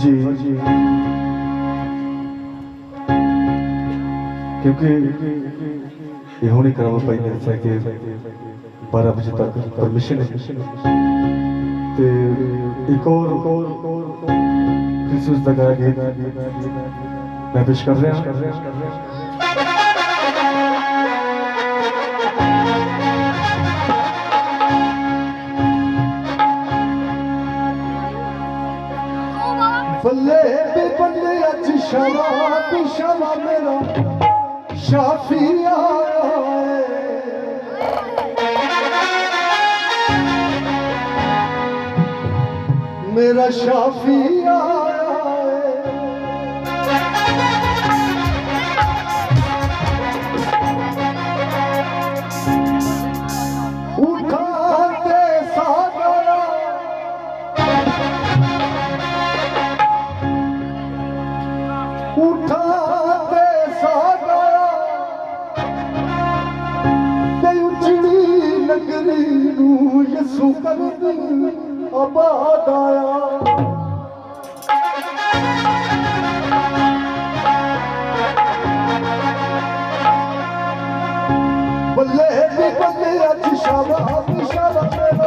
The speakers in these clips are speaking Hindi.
जी, क्योंकि ये होने करावा पाई नहीं था कि 12 बजे तक परमिशन है ते एक और क्रिसमस तक आगे मैं पेश कर रहा हूँ। बल्ले बे बल्ले अज शावा मेरा शाफी आया मेरा शाफी आया उठा दे सागरा उठा दे सागरा ते उजड़ी नगरी नू यसू कर आबाद आया बल्ले भी बल्ले अज शाबा मेरा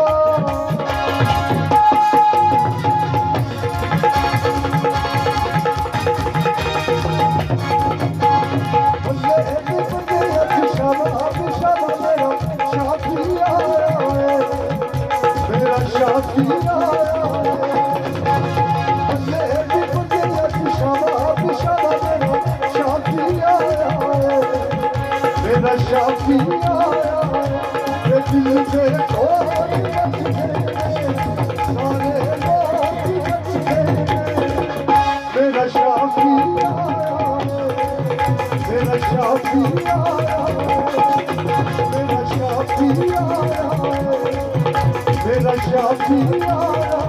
मेरा शाफी आया दिल से सारे मेरा शाफी आया मेरा शाफी आया मेरा शाफी आया मेरा शाफी आया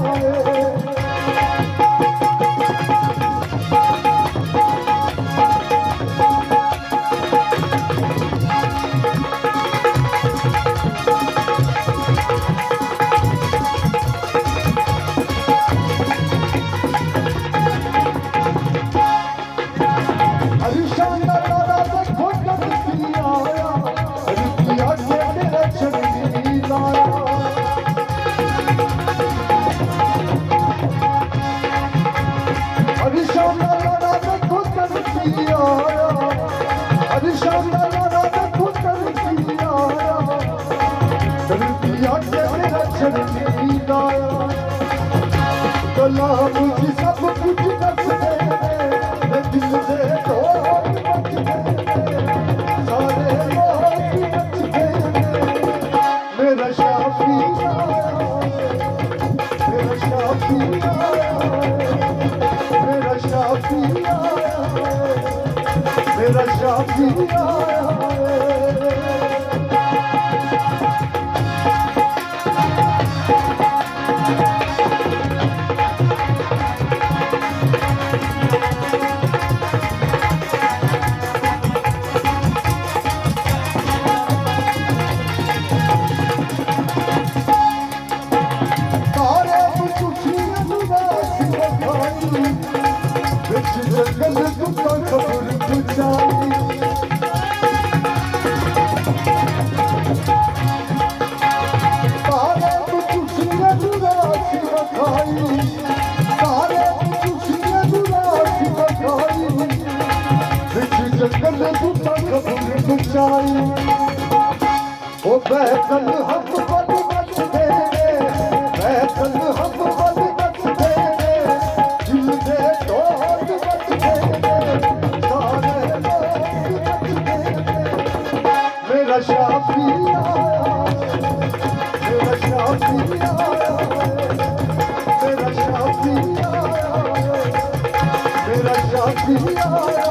मुझे सब कुछ दस दे दिल से सारे मेरा शाफी मेरा शाफी मेरा शाफी मेरा शाफी ओ बैतल हम बद बच दे बैतल हम बद बच दे दिल दे तोड़ बच दे सारे लोग बच दे मेरा शाफी आया मेरा शाफी आया मेरा शाफी आया मेरा शाफी आया